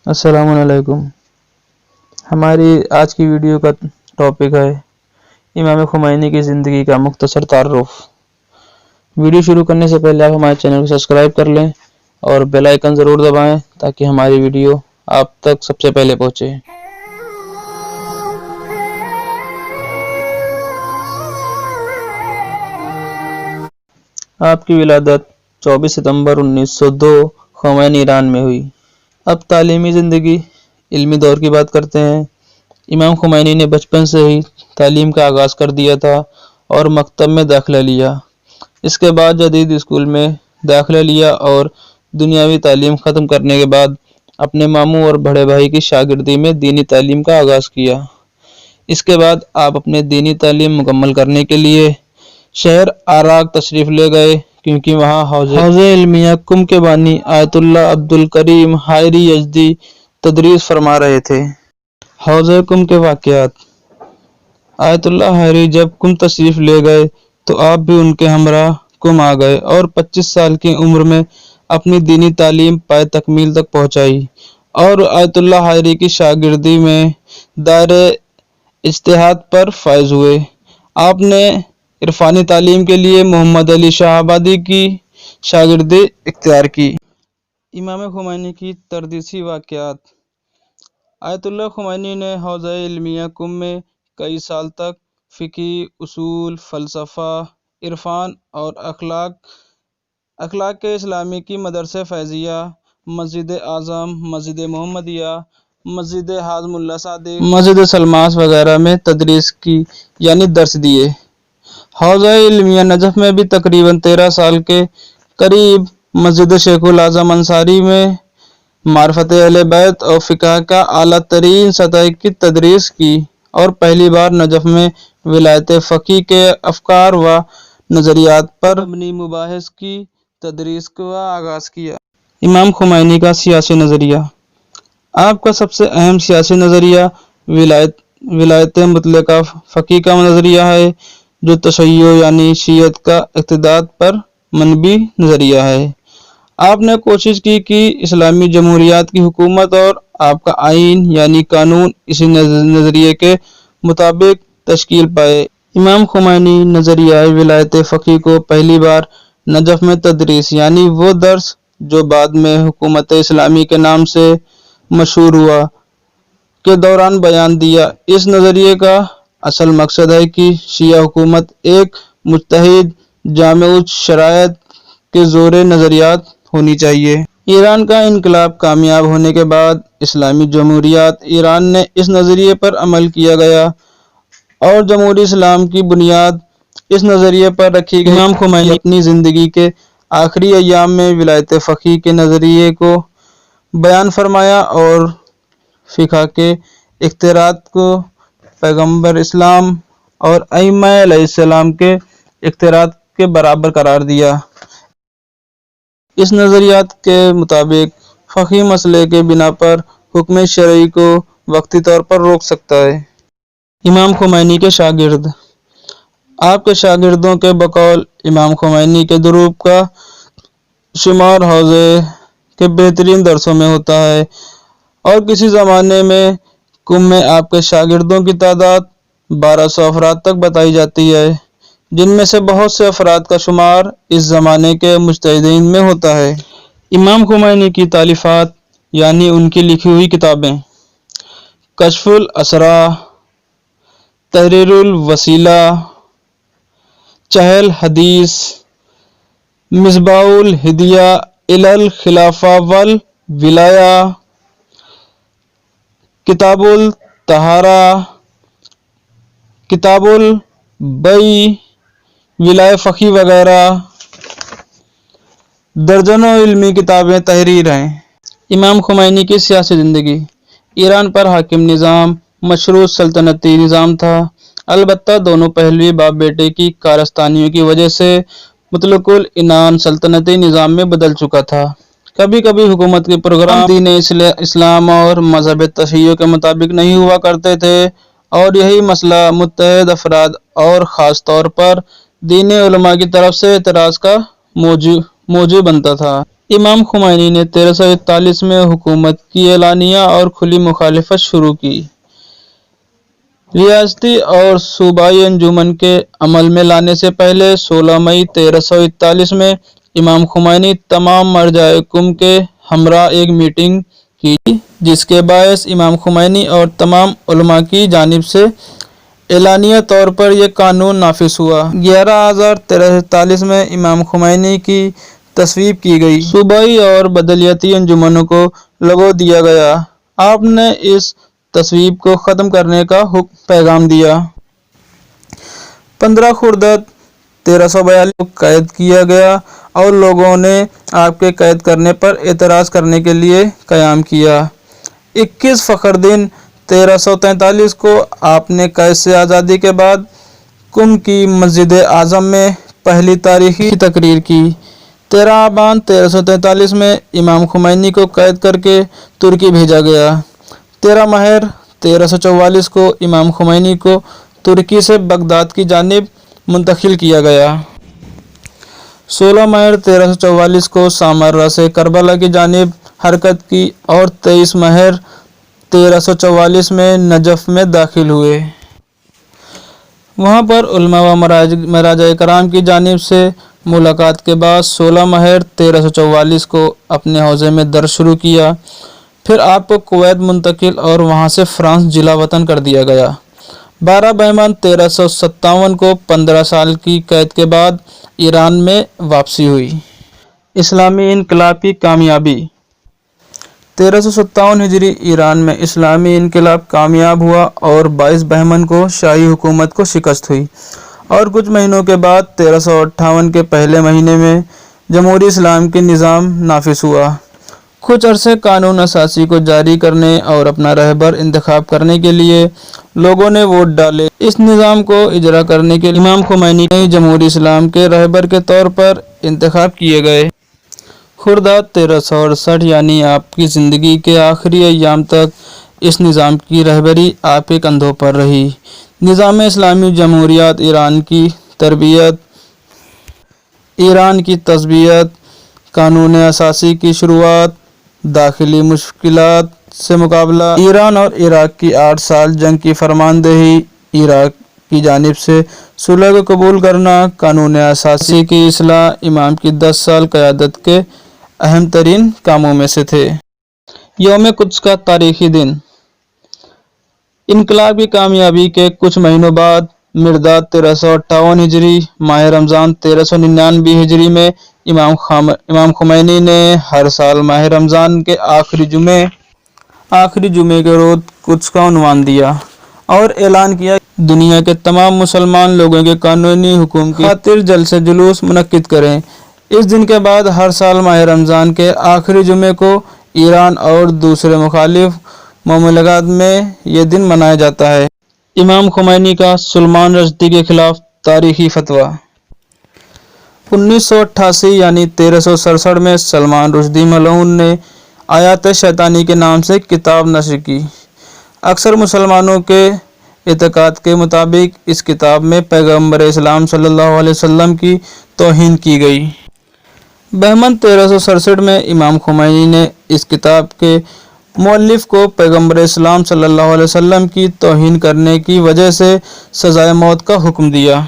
السلام علیکم۔ ہماری آج کی ویڈیو کا ٹاپک ہے امام خمینی کی زندگی کا مختصر تعارف۔ ویڈیو شروع کرنے سے پہلے آپ ہمارے چینل کو سبسکرائب کر لیں اور بیل آئیکن ضرور دبائیں تاکہ ہماری ویڈیو آپ تک سب سے پہلے پہنچے۔ آپ کی ولادت 24 ستمبر 1902 خمینی ایران میں ہوئی۔ اب تعلیمی زندگی، علمی دور کی بات کرتے ہیں۔ امام خمینی نے بچپن سے ہی تعلیم کا آغاز کر دیا تھا اور مکتب میں داخلہ لیا۔ اس کے بعد جدید اسکول میں داخلہ لیا اور دنیاوی تعلیم ختم کرنے کے بعد اپنے ماموں اور بڑے بھائی کی شاگردی میں دینی تعلیم کا آغاز کیا۔ اس کے بعد آپ اپنے دینی تعلیم مکمل کرنے کے لیے شہر عراق تشریف لے گئے، کیونکہ وہاں حوزہ علمیہ قم کے بانی آیت اللہ عبدالکریم حائری یزدی تدریس فرما رہے تھے۔ حوزہ قم کے واقعات: آیت اللہ حائری جب قم تشریف لے گئے تو آپ بھی ان کے ہمراہ قم آ گئے اور 25 سال کی عمر میں اپنی دینی تعلیم پائے تکمیل تک پہنچائی اور آیت اللہ حائری کی شاگردی میں دائرہ اجتہاد پر فائز ہوئے۔ آپ نے عرفانی تعلیم کے لیے محمد علی شاہ آبادی کی شاگردی اختیار کی۔ امام خمینی کی تدریسی واقعات: آیت اللہ خمینی نے حوزہ علمیہ قم میں کئی سال تک فقہ، اصول، فلسفہ، عرفان اور اخلاق اسلامی کی مدرسہ فیضیہ، مسجد اعظم، مسجد محمدیہ، مسجد ہاشم اللہ صادق، مسجد سلماس وغیرہ میں تدریس کی یعنی درس دیے۔ حوزہ علمیہ نجف میں بھی تقریباً 13 سال کے قریب مسجد شیخ الاعظم انصاری میں معرفت اہل بیت اور فقہ کا اعلیٰ ترین سطح کی تدریس کی اور پہلی بار نجف میں ولایت فقیہ کے افکار و نظریات پر مبنی مباحث کی تدریس کا آغاز کیا۔ امام خمینی کا سیاسی نظریہ: آپ کا سب سے اہم سیاسی نظریہ ولایت مطلقہ فقیہ کا نظریہ ہے، جو تشیع یعنی شیعیت کا اقتدار پر مبنی نظریہ ہے۔ آپ نے کوشش کی کہ اسلامی جمہوریت کی حکومت اور آپ کا آئین یعنی قانون اسی نظریے کے مطابق تشکیل پائے۔ امام خمینی نظریہ ولایت فقیہ کو پہلی بار نجف میں تدریس یعنی وہ درس جو بعد میں حکومت اسلامی کے نام سے مشہور ہوا کے دوران بیان دیا۔ اس نظریے کا اصل مقصد ہے کہ شیعہ حکومت ایک متحد جامع شرائط کے زیر نظریات ہونی چاہیے۔ ایران کا انقلاب کامیاب ہونے کے بعد اسلامی جمہوریت ایران نے اس نظریے پر عمل کیا گیا اور جمہوری اسلام کی بنیاد اس نظریے پر رکھی گئی۔ امام خمینی اپنی زندگی کے آخری ایام میں ولایت فقیہ کے نظریے کو بیان فرمایا اور فقہ کے اختیارات کو پیغمبر اسلام اور ائمہ علیہ السلام کے اختیارات کے برابر قرار دیا۔ اس نظریات کے مطابق فقہی مسئلے کے بنا پر حکم شرعی کو وقتی طور پر روک سکتا ہے۔ امام خمینی کے شاگرد: آپ کے شاگردوں کے بقول امام خمینی کے دروب کا شمار حوزے کے بہترین درسوں میں ہوتا ہے اور کسی زمانے میں قم میں آپ کے شاگردوں کی تعداد 1200 افراد تک بتائی جاتی ہے، جن میں سے بہت سے افراد کا شمار اس زمانے کے مجتہدین میں ہوتا ہے۔ امام خمینی کی تالیفات یعنی ان کی لکھی ہوئی کتابیں: کشف الاسرار، تحریر الوسیلہ، چہل حدیث، مصباح الہدایہ الی الخلافہ والولایہ، کتاب الطہارہ، کتاب البیع، ولایت فقیہ وغیرہ۔ درجنوں علمی کتابیں تحریر ہیں۔ امام خمینی کی سیاسی زندگی: ایران پر حاکم نظام مشروط سلطنتی نظام تھا، البتہ دونوں پہلوی باپ بیٹے کی کارستانیوں کی وجہ سے مطلق العنان سلطنتی نظام میں بدل چکا تھا۔ کبھی کبھی حکومت کے پروگرام دین اسلام اور مذہب تشیع کے مطابق نہیں ہوا کرتے تھے اور یہی مسئلہ متعدد افراد اور خاص طور پر دینی علماء کی طرف سے اعتراض کا موضوع بنتا تھا۔ امام خمینی نے 1341 میں حکومت کی اعلانیہ اور کھلی مخالفت شروع کی۔ ریاستی اور صوبائی انجمن کے عمل میں لانے سے پہلے 16 مئی 1341 میں امام خمینی تمام مرجع قوم کے ہمراہ ایک میٹنگ کی، جس کے باعث امام خمینی اور تمام علماء کی جانب سے اعلانیہ طور پر یہ قانون نافذ ہوا۔ 11 آذار 1341 میں امام خمینی کی تصویب کی گئی صوبائی اور بلدیاتی انجمنوں کو لگو دیا گیا۔ آپ نے اس تصویب کو ختم کرنے کا پیغام دیا۔ 15 خرداد 1342 کو قید کیا گیا اور لوگوں نے آپ کے قید کرنے پر اعتراض کرنے کے لیے قیام کیا۔ 21 فخردین 1343 کو آپ نے قید سے آزادی کے بعد قم کی مسجد اعظم میں پہلی تاریخی تقریر کی۔ 13 آبان 1343 میں امام خمینی کو قید کر کے ترکی بھیجا گیا۔ 13 ماہر 1344 کو امام خمینی کو ترکی سے بغداد کی جانب منتقل کیا گیا۔ 16 ماہر 1344 کو سامرا سے کربلا کی جانب حرکت کی اور 23 ماہر 1344 میں نجف میں داخل ہوئے۔ وہاں پر علماء و مراجع کرام کی جانب سے ملاقات کے بعد 16 ماہر 1344 کو اپنے حوزے میں درس شروع کیا۔ پھر آپ کو کویت منتقل اور وہاں سے فرانس جلا وطن کر دیا گیا۔ 12 بہمن 1357 کو 15 سال کی قید کے بعد ایران میں واپسی ہوئی۔ اسلامی انقلاب کی کامیابی 1357 ہجری ایران میں اسلامی انقلاب کامیاب ہوا اور 22 بہمن کو شاہی حکومت کو شکست ہوئی اور کچھ مہینوں کے بعد 1358 کے پہلے مہینے میں جمہوری اسلام کے نظام نافذ ہوا۔ کچھ عرصے قانون اساسی کو جاری کرنے اور اپنا رہبر انتخاب کرنے کے لیے لوگوں نے ووٹ ڈالے۔ اس نظام کو اجرا کرنے کے لیے امام خمینی جمہوری اسلام کے رہبر کے طور پر انتخاب کیے گئے۔ خرداد 1368 یعنی آپ کی زندگی کے آخری ایام تک اس نظام کی رہبری آپ کے کندھوں پر رہی۔ نظام اسلامی جمہوریت ایران کی تربیت، ایران کی تثبیت، قانون اساسی کی شروعات، داخلی مشکلات سے مقابلہ، ایران اور عراق کی 8 سال جنگ کی فرماندہی، عراق کی جانب سے صلح کو قبول کرنا، قانون اساسی کی اصلاح امام کی 10 سال قیادت کے اہم ترین کاموں میں سے تھے۔ یوم قدس کا تاریخی دن انقلاب کی کامیابی کے کچھ مہینوں بعد مرداد 1358 ہجری ماہ رمضان 1399 ہجری میں امام خمینی نے ہر سال ماہ رمضان کے آخری جمعے کے روز قدس کا عنوان دیا اور اعلان کیا کہ دنیا کے تمام مسلمان لوگوں کے قانونی حقوق کی خاطر جلسہ جلوس منعقد کریں۔ اس دن کے بعد ہر سال ماہ رمضان کے آخری جمعے کو ایران اور دوسرے مخالف مملکت میں یہ دن منایا جاتا ہے۔ امام خمینی کا سلمان رشدی کے خلاف تاریخی فتویٰ 1988 یعنی 1367 میں سلمان رشدی ملعون نے آیات شیطانی کے نام سے کتاب نشر کی۔ اکثر مسلمانوں کے اعتقاد کے مطابق اس کتاب میں پیغمبر اسلام صلی اللہ علیہ وسلم کی توہین کی گئی۔ بہمن 1367 میں امام خمینی نے اس کتاب کے مؤلف کو پیغمبر اسلام صلی اللہ علیہ وسلم کی توہین کرنے کی وجہ سے سزائے موت کا حکم دیا۔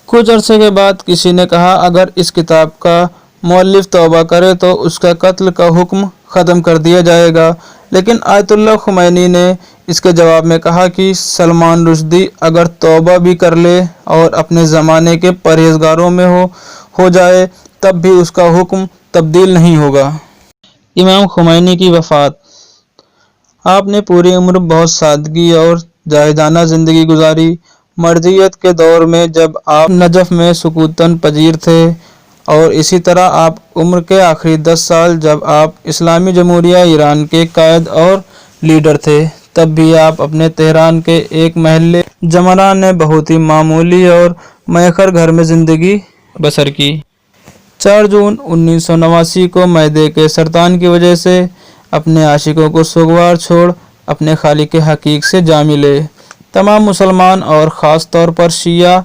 کچھ عرصے کے بعد کسی نے کہا اگر اس کتاب کا مؤلف توبہ کرے تو اس کا قتل کا حکم ختم کر دیا جائے گا، لیکن آیت اللہ خمینی نے اس کے جواب میں کہا کہ سلمان رشدی اگر توبہ بھی کر لے اور اپنے زمانے کے پرہیزگاروں میں ہو جائے تب بھی اس کا حکم تبدیل نہیں ہوگا۔ امام خمینی کی وفات آپ نے پوری عمر بہت سادگی اور زاہدانہ زندگی گزاری۔ مرضیت کے دور میں جب آپ نجف میں سکوتاً پذیر تھے اور اسی طرح آپ عمر کے آخری 10 سال جب آپ اسلامی جمہوریہ ایران کے قائد اور لیڈر تھے تب بھی آپ اپنے تہران کے ایک محلے جمران نے بہت ہی معمولی اور میسر گھر میں زندگی بسر کی۔ 4 جون 1989 کو معدے کے سرطان کی وجہ سے اپنے عاشقوں کو سوگوار چھوڑ اپنے خالق حقیق سے جا ملے۔ تمام مسلمان اور خاص طور پر شیعہ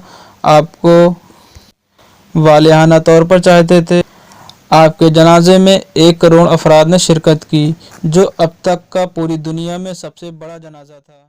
آپ کو والہانہ طور پر چاہتے تھے۔ آپ کے جنازے میں 1 کروڑ افراد نے شرکت کی، جو اب تک کا پوری دنیا میں سب سے بڑا جنازہ تھا۔